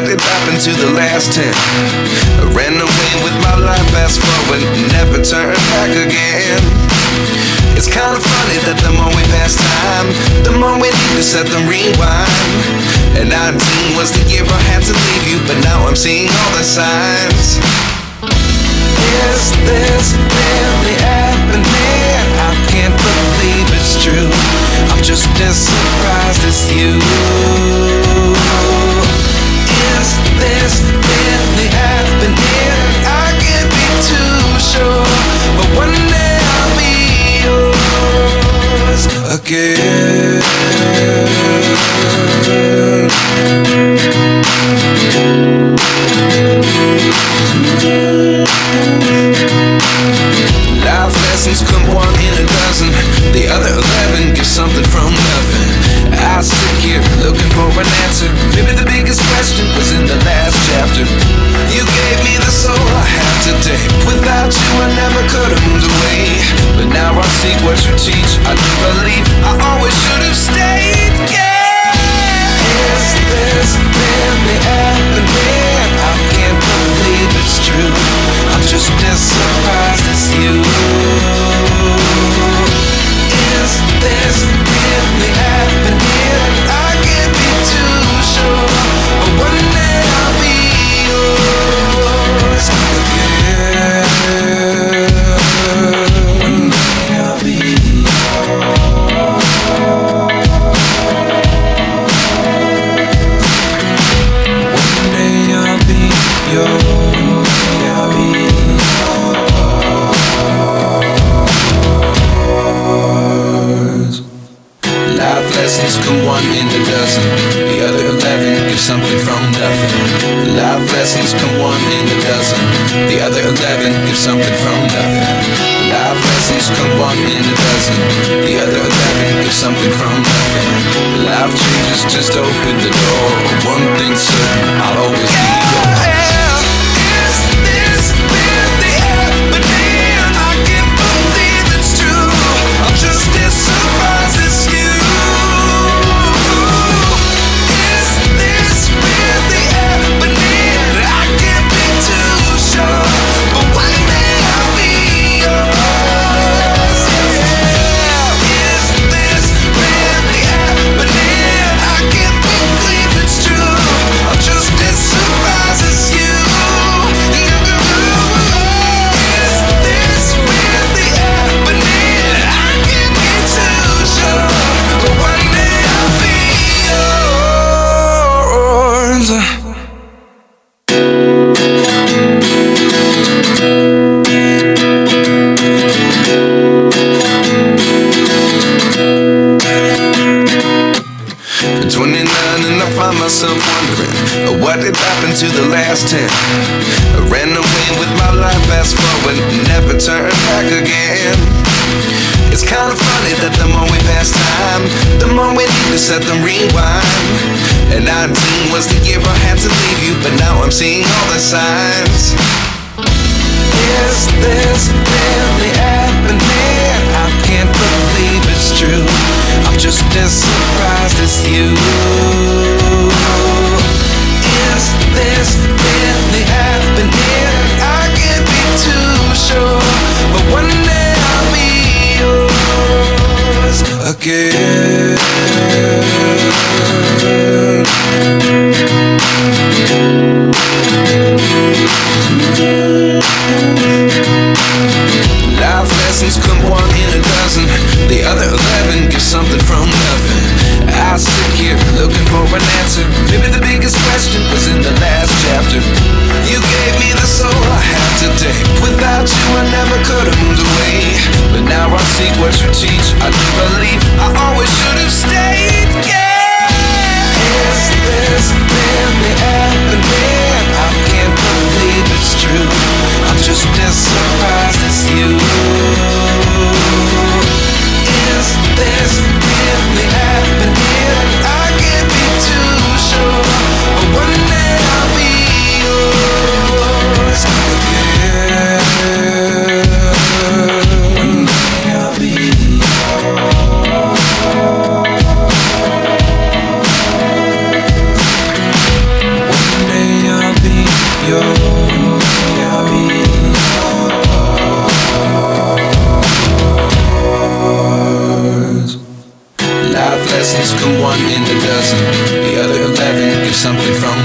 What did happen to the last 10? I ran away with my life, fast forward, never turn back again. It's kind of funny that the more we pass time, the more we need to set them rewind. And 19 was the year I had to leave you, but now I'm seeing all the signs. Is this really happening? I can't believe it's true. I'm just as surprised as you. Is this really happening? I can't be too sure, but one day I'll be yours again. Life lessons come one in a dozen. The other 11 give something from nothing. I sit here looking for an answer. Maybe the biggest question was in the last chapter. You gave me the soul I have today. Without you I never could have moved away. But now I see what you teach. I do believe I always should have stayed. Yeah. Is this really happening? I can't believe it's true. I'm just as surprised as you. Is this really happening? I can't be too sure, but one day I'll be yours again. One day I'll be yours. One day I'll be yours. I'll be yours. Life lessons come one in a dozen. The other 11 give something from nothing. Life lessons come one in a dozen. The other 11 give something from nothing. Life lessons come one in a dozen. The other 11 give something from nothing. Life changes, just open the door. One thing's certain, I'll always be yours. Myself wondering what did happen to the last 10. I ran away with my life, fast forward, never turn back again. It's kind of funny that the more we pass time, the more we need to set them rewind. And 19 was the year I had to leave you, but now I'm seeing all the signs. Is this really happening? I can't believe it's true. I'm just as surprised as you. Is this really happening? I can't be too sure, but one day I'll be yours again. Life lessons come one in a dozen. The other 11 give something from nothing. I sit here looking for an answer. Maybe the biggest question was in the last chapter. You gave me the soul I have today. Without you I never could have moved away. But now I see what you teach. I do believe I always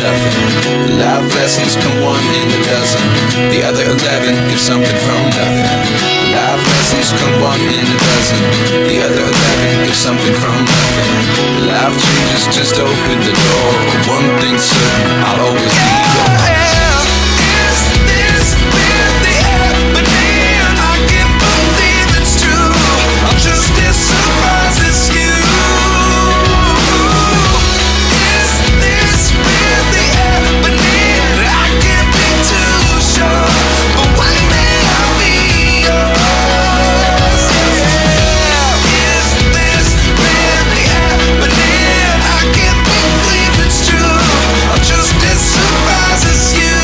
nothing. Life lessons come one in a dozen. The other 11 give something from nothing. Life lessons come one in a dozen. The other 11 give something from nothing. Life changes, just open the door. One thing's certain, I'll always be yours. Is this really happening? I can't believe it's true. I'm just as surprised as you. Is this really happening? I can't be too sure, but one day I'll be yours. Is this really happening? I can't believe it's true. I'm just as surprised as you.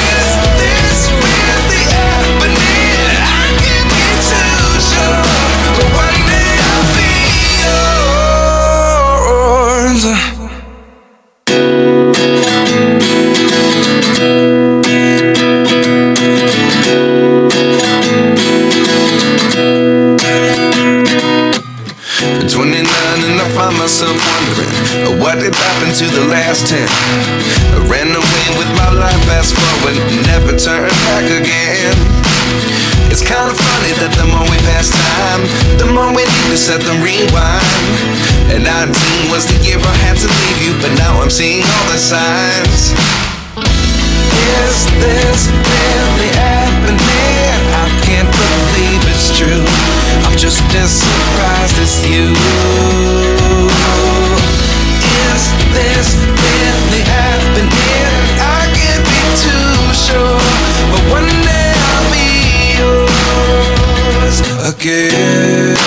Is this really happening? I can't be too sure, but one day I'll be yours. At 29 and I find myself wondering what did happen to the last 10. I ran away with my life, fast forward, never turn back again. It's kind of funny that the more we pass time, the more we need to set the rewind. And 19 was the year I had to leave you, but now I'm seeing all the signs. Is this really happening? I can't believe it's true. I'm just as surprised as you. Is this really happening? I can't be too sure, but one day I'll be yours again.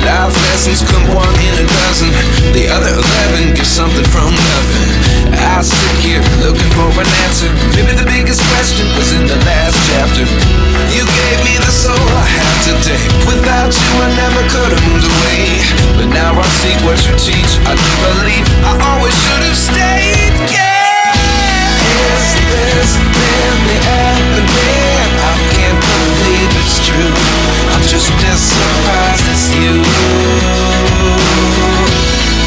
Life lessons come one in a dozen. The other 11 give something from nothing. I sit here looking for an answer. Maybe the biggest question was in the last chapter. You gave me the soul I have today. Without you I never could have moved away. But now I see what you teach. I do believe I always should have stayed. Yeah. Is this really happening? I can't believe it's true. I'm just as surprised as you.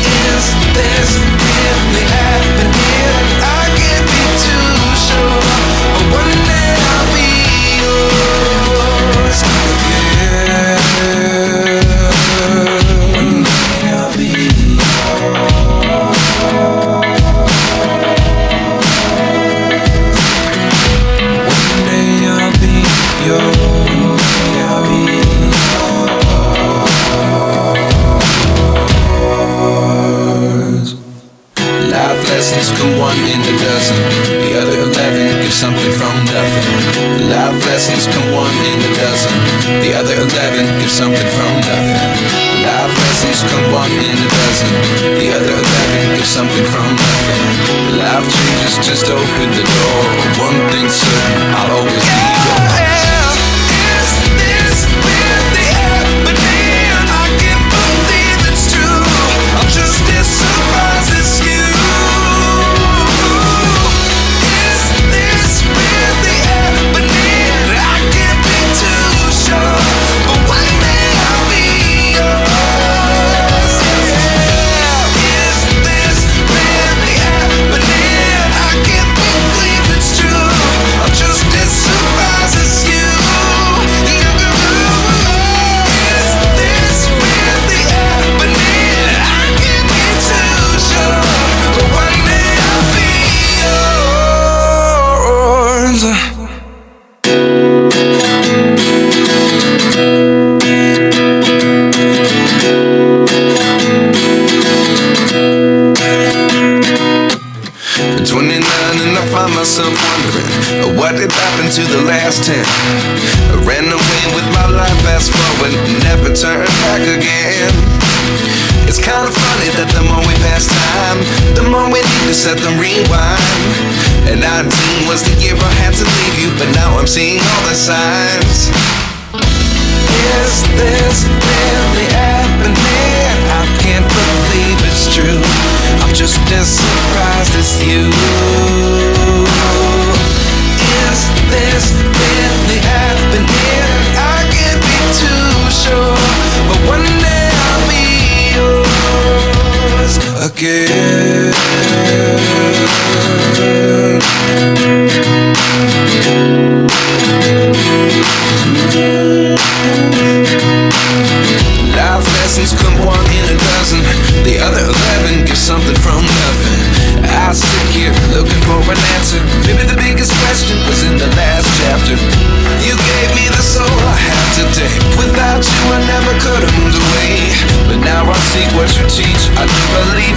Is this really happening? I can't be too sure, but one day I'll be yours again. One day I'll be yours. One day I'll be yours. I'll be yours. Life lessons come one in a dozen. The other 11 give something from nothing. Life lessons come one in a dozen. The other 11 give something from nothing. Life lessons come one in a dozen. The other 11 give something from nothing. Life changes, just open the door. One thing's certain, I'll always be yours. Is this really happening? I can't believe it's true. I'm just as surprised as you. Is this really happening? I can't be too sure, but one day I'll be yours. Is this really happening? I can't believe it's true. I'm just as surprised as you. Is this really happening? I can't be too sure, but one day I'll be yours. At 29 and I find myself wondering what did happen to the last 10. I ran away with my life, fast forward, never turn back again. It's kind of funny that the more we pass time, the more we need to set the rewind. And 19 was the year I had to leave you, but now I'm seeing all the signs. Is this really happening? I can't believe it's true. I'm just as surprised as you. Is this really happened here? I can't be too sure, but one day I'll be yours again. Life lessons come one in a dozen. The other 11 get something from nothing. I sit here looking for an answer. Maybe the biggest question was in the last chapter. You gave me the soul I have today. Without you I never could have moved away, but now I seek what you teach. I do believe